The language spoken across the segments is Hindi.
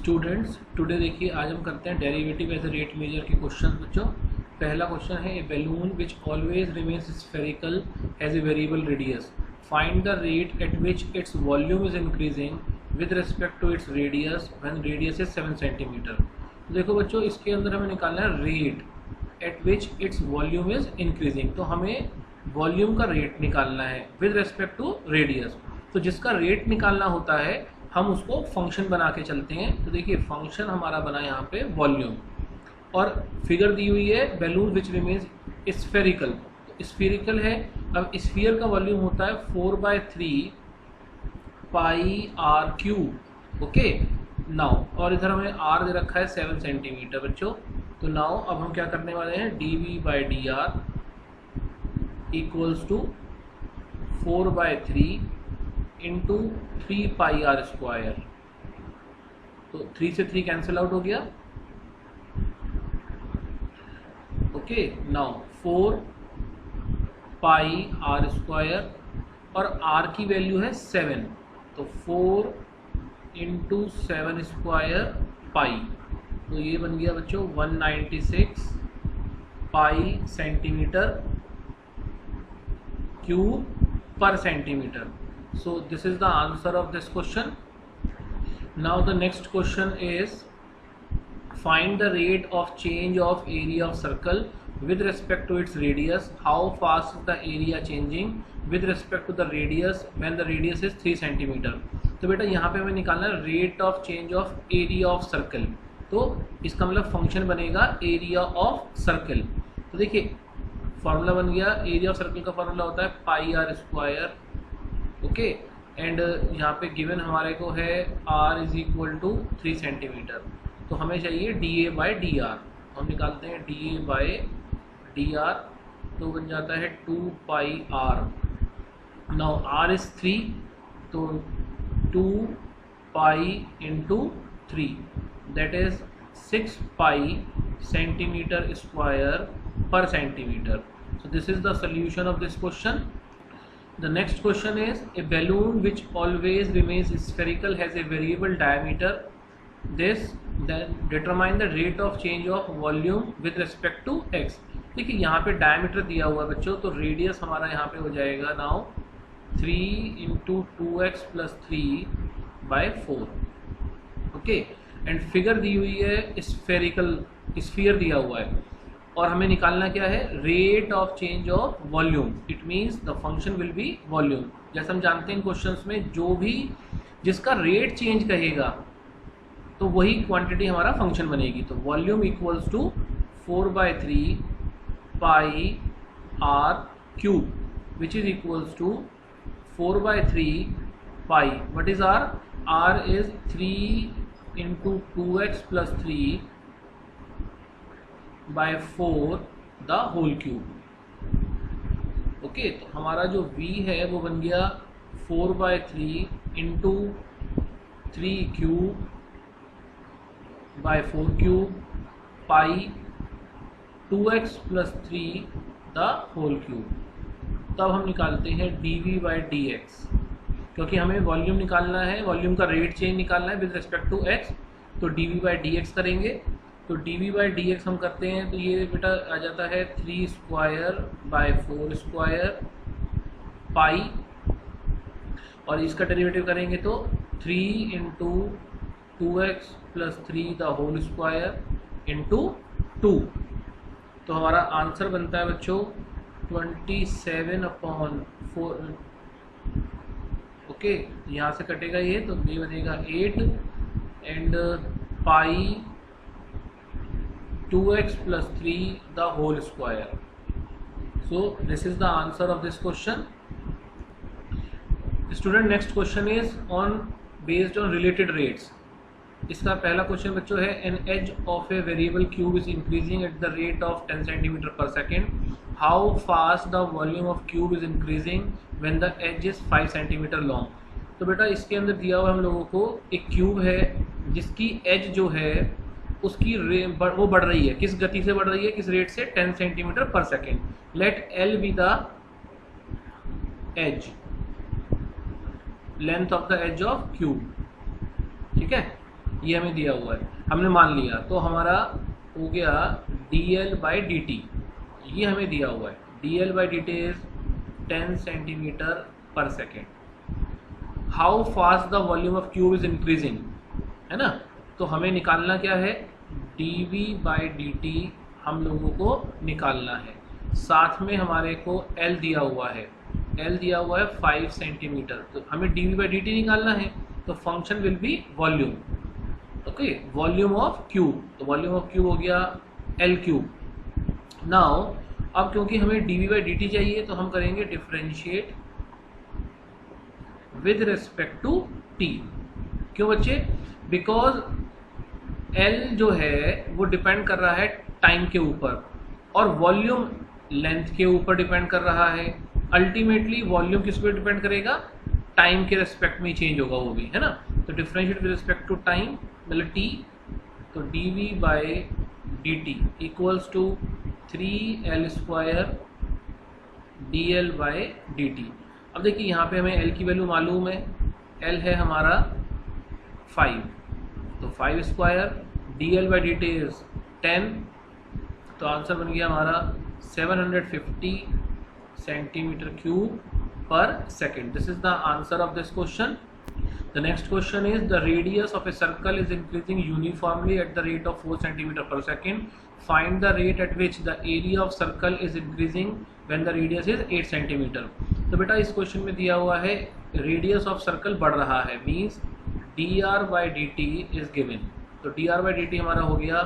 स्टूडेंट्स टुडे देखिए आज हम करते हैं derivative as a rate measure के क्वेश्चन बच्चों। पहला क्वेश्चन है a balloon which always remains spherical has a variable radius find the rate at which its volume is increasing with respect to its radius when radius is 7 centimetre. तो देखो बच्चों इसके अंदर हमें निकालना है rate at which its volume is increasing. तो हमें वॉल्यूम का रेट निकालना है विद रिस्पेक्ट टू रेडियस। तो जिसका रेट निकालना होता है हम उसको फंक्शन बना के चलते हैं। तो देखिए फंक्शन हमारा बना यहाँ पे वॉल्यूम और फिगर दी हुई है बैलून विच रिमेन्स स्फेरिकल। तो स्फेरिकल है, अब स्फीयर का वॉल्यूम होता है 4/3 pi r cube. Okay now, और इधर हमें आर दे रखा है 7 सेंटीमीटर बच्चों। तो नाउ अब हम क्या करने वाले हैं, dv/dr equals to 4/3 into 3 pi r square. तो 3 से 3 कैंसिल आउट हो गया। Okay now 4 pi r square और आर की वैल्यू है 7, तो 4 इंटू 7 स्क्वायर पाई। तो ये बन गया बच्चों 196 पाई सेंटीमीटर क्यूब पर centimetre. So this is the answer of this question. Now the next question is find the rate of change of area of circle with respect to its radius. How fast is the area changing with respect to the radius when the radius is 3 centimeter. तो बेटा यहाँ पे हमें निकालना है rate of change of area of circle। तो इसका मतलब फंक्शन बनेगा area of circle। तो देखिए फॉर्मूला बन गया, एरिया ऑफ सर्कल का फॉर्मूला होता है pi r square. Okay and यहाँ पे गिवन हमारे को है r is equal to 3 centimetre. तो हमें चाहिए dA/dr। हम निकालते हैं dA/dr, तो बन जाता है 2 पाई r। नाउ r इज 3, तो 2 pi into 3 that is 6 pi centimetre square per centimeter. So this is the solution of this question. The next question is a balloon which always remains spherical has a variable diameter. This then determine the rate of change of volume with respect to x. देखिए यहाँ पे डायमीटर दिया हुआ है बच्चों, तो रेडियस हमारा यहाँ पे हो जाएगा now 3 into 2x plus 3/4। Okay and figure दी हुई है स्फेरिकल, स्फीयर दिया हुआ है और हमें निकालना क्या है, rate of change of volume. It means the function will be volume. जैसे हम जानते हैं क्वेश्चंस में जो भी जिसका रेट चेंज कहेगा तो वही क्वांटिटी हमारा फंक्शन बनेगी। तो volume equals to 4/3 pi r cube which is equals to 4/3 pi, what is r, r is 3 into 2x plus 3/4 the whole cube. Okay तो हमारा जो v है वो बन गया 4/3 इंटू 3 क्यूब/4 cube pi 2x plus 3 the whole cube. तब हम निकालते हैं dv/dx, क्योंकि हमें वॉल्यूम निकालना है, वॉल्यूम का रेट चेंज निकालना है विद रिस्पेक्ट टू x। तो dv/dx करेंगे। तो dv/dx हम करते हैं तो ये बेटा आ जाता है 3 स्क्वायर/4 स्क्वायर पाई, और इसका डेरिवेटिव करेंगे तो 3 into 2x plus 3 the whole square into 2। तो हमारा आंसर बनता है बच्चों 27/4। ओके यहाँ से कटेगा ये, तो ये बनेगा 8 and pi 2x plus 3 the whole square. So this is the answer of this question. Student next question is on based on related rates. इसका पहला क्वेश्चन बच्चों है an edge of a variable cube is increasing at the rate of 10 centimeter per second. How fast the volume of cube is increasing when the edge is 5 centimeter long. तो बेटा इसके अंदर दिया हुआ हम लोगों को एक क्यूब है जिसकी एज जो है उसकी वो बढ़ रही है, किस गति से बढ़ रही है, किस रेट से, 10 सेंटीमीटर पर second. Let l be the edge, length of the edge of cube. ठीक है, ये हमें दिया हुआ है, हमने मान लिया, तो हमारा हो गया dl/dt, ये हमें दिया हुआ है। dl/dt इज 10 सेंटीमीटर पर second. How fast the volume of cube is increasing, है ना, तो हमें निकालना क्या है, dv/dt हम लोगों को निकालना है। साथ में हमारे को L दिया हुआ है, L दिया हुआ है 5 सेंटीमीटर, तो हमें dv/dt निकालना है, तो function will be volume, okay, volume of cube, तो वॉल्यूम ऑफ क्यूब हो गया L3। नाउ अब क्योंकि हमें dv/dt चाहिए तो हम करेंगे differentiate with respect to t। क्यों बच्चे, बिकॉज L जो है वो डिपेंड कर रहा है टाइम के ऊपर और वॉल्यूम लेंथ के ऊपर डिपेंड कर रहा है। अल्टीमेटली वॉल्यूम किस पे डिपेंड करेगा, टाइम के रिस्पेक्ट में ही चेंज होगा वो भी, है ना। तो differentiate with respect to time मतलब t, तो dv/dt equals to 3L² dl/dt। अब देखिए यहाँ पे हमें L की वैल्यू मालूम है, L है हमारा 5, तो 5² dl/dt इज 10, तो आंसर बन गया हमारा 750 सेंटीमीटर क्यूब पर second. This is the answer of this question. The next question is the radius of a circle is increasing uniformly at the rate of 4 centimeter per second. Find the rate at which the area of circle is increasing when the radius is 8 centimeter. तो बेटा इस क्वेश्चन में दिया हुआ है रेडियस ऑफ सर्कल बढ़ रहा है, मीन्स dr/dt इज गिवन, तो dr/dt हमारा हो गया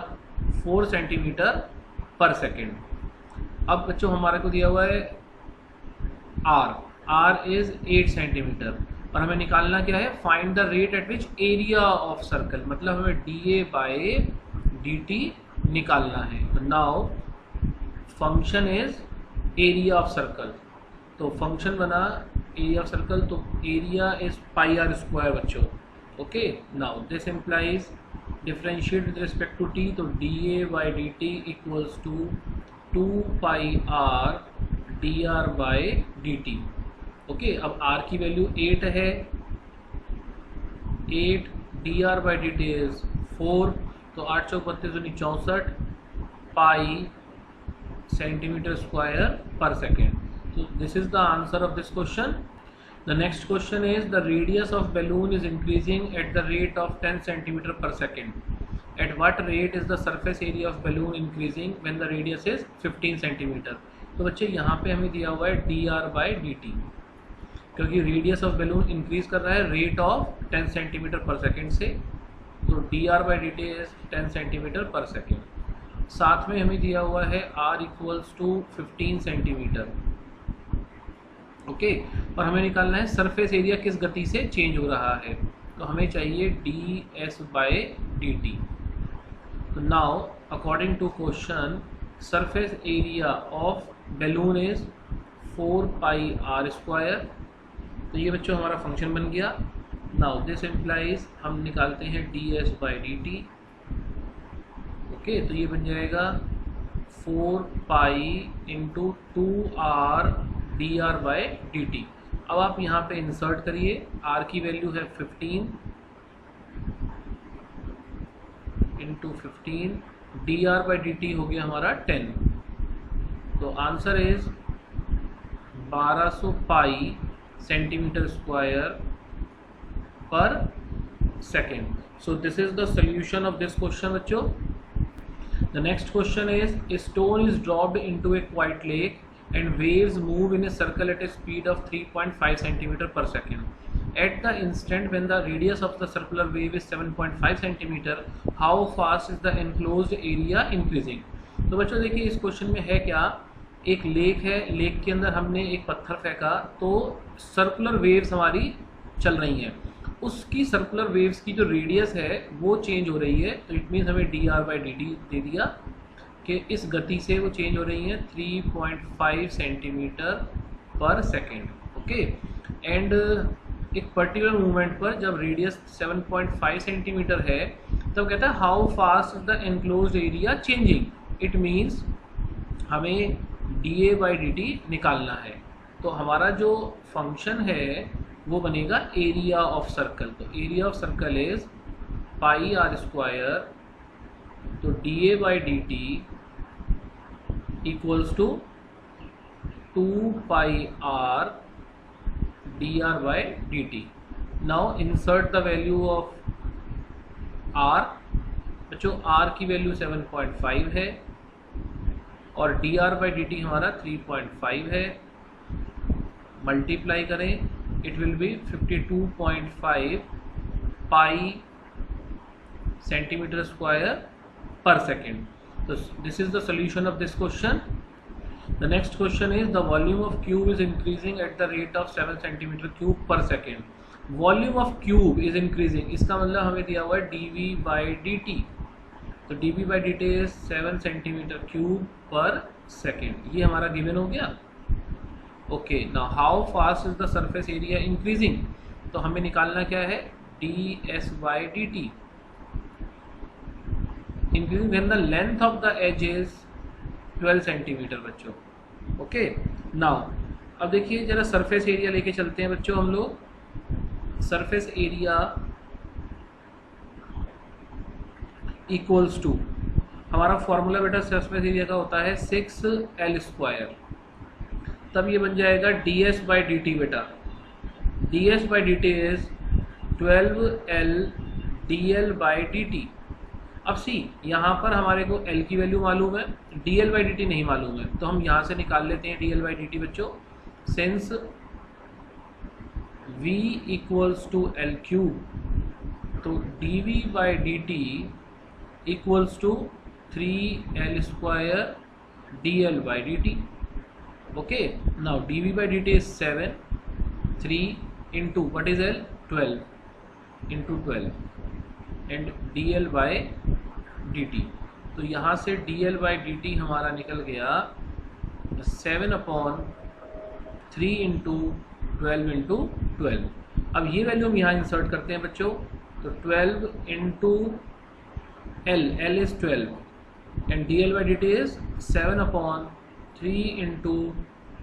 4 सेंटीमीटर पर सेकेंड। अब बच्चों हमारे को दिया हुआ है r इज 8 सेंटीमीटर और हमें निकालना क्या है, find the rate at which area of circle, मतलब हमें dA/dt निकालना है। तो now function is area of circle, तो फंक्शन बना एरिया ऑफ सर्कल, तो एरिया इज πr² बच्चों, okay. Now this implies differentiate with respect to t, तो dA/dt equals to 2πr dr/dt, okay. अब r की वैल्यू 8 है, 8 dr/dt इज 4, तो 8 चौक 32 64 pi centimetre square per second. So this is the answer of this question. The next question is the radius of balloon is increasing at the rate of 10 centimeter per second. At what rate is the surface area of balloon increasing when the radius is 15 centimeter? तो बच्चे यहाँ पे हमें दिया हुआ है dr/dt, क्योंकि रेडियस ऑफ बैलून इंक्रीज कर रहा है रेट ऑफ 10 सेंटीमीटर पर सेकेंड से, तो dr/dt इज 10 सेंटीमीटर पर सेकेंड। साथ में हमें दिया हुआ है r equals to 15 centimetre, okay. और हमें निकालना है सरफेस एरिया किस गति से चेंज हो रहा है, तो हमें चाहिए ds/dt। तो now according to question surface area of balloon is 4πr², तो ये बच्चों हमारा फंक्शन बन गया। नाउ दिस इम्प्लाइज हम निकालते हैं ds/dt, ओके, तो ये बन जाएगा 4π × 2r dr/dt। अब आप यहाँ पे इंसर्ट करिए, r की वैल्यू है 15 × 15, dr/dt हो गया हमारा 10, तो answer is 1200 pi centimetre square per second. So this is the solution of this question बच्चों। The next question is a stone is dropped into a quiet lake and waves move in a circle at a speed of 3.5 centimeter per second. At the instant when the radius of the circular wave is 7.5 centimeter, how fast is the enclosed area increasing? तो बच्चों देखिए इस क्वेश्चन में है क्या, एक लेक है, लेक के अंदर हमने एक पत्थर फेंका तो सर्कुलर वेव्स हमारी चल रही हैं, उसकी सर्कुलर वेव्स की जो रेडियस है वो चेंज हो रही है, तो इट मीन्स हमें dr/dt दे दिया कि इस गति से वो चेंज हो रही है 3.5 सेंटीमीटर पर सेकेंड, ओके। एंड एक पर्टिकुलर मूवमेंट पर जब रेडियस 7.5 सेंटीमीटर है तब कहता है how fast is the enclosed area changing, it means हमें dA/dt निकालना है। तो हमारा जो फंक्शन है वो बनेगा एरिया ऑफ सर्कल, तो area of circle is pi r square, तो d a by d t equals to 2 pi r d r by d t. Now insert the value of r. बच्चों आर की वैल्यू 7.5 है और d r by d t हमारा 3.5 है. मल्टीप्लाई करें, it will be 52.5 pi centimetre square per second. So this is the solution of this question. The next question is the volume of cube is increasing at the rate of 7 centimeter cube per second. Volume of cube is increasing, इसका मतलब हमें दिया हुआ है dv by dt. तो dv by dt is 7 centimeter cube per second. ये हमारा given हो गया. Okay, now how fast is the surface area increasing? तो हमें निकालना क्या है, ds by dt. Increasing when the length of the edge is 12 centimetre बच्चों. ओके, नाउ अब देखिए जरा सरफेस एरिया लेके चलते हैं बच्चों हम लोग. सरफेस एरिया इक्वल्स टू, हमारा फॉर्मूला बेटा सरफेस एरिया का होता है 6l स्क्वायर. तब ये बन जाएगा ds बाई डी टी. बेटा ds by d t is 12l dl by d T. अब सी यहाँ पर हमारे को L की वैल्यू मालूम है, dl बाई डी टी नहीं मालूम है, तो हम यहाँ से निकाल लेते हैं dl बाई डी टी बच्चों. Since v equals to L cube, तो dv by d t equals to 3l square dl by d t. Okay, now dv by d t is 7, 3 into what is L 12 into 12 and dl by d t. तो यहाँ से dl बाई डी टी हमारा निकल गया 7/3 इंटू 12 इंटू 12. अब ये वैल्यू हम यहाँ इंसर्ट करते हैं बच्चों. तो 12 into L is 12 and dl by d t is 7/3 into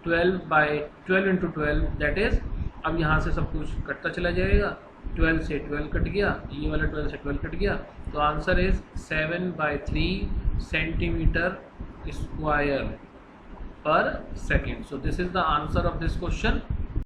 12 into 12 that is. अब यहाँ से सब कुछ कटता चला जाएगा, 12 से 12 कट गया, ये वाला 12 से 12 कट गया. तो answer is 7/3 centimetre square per second. So this is the answer of this question.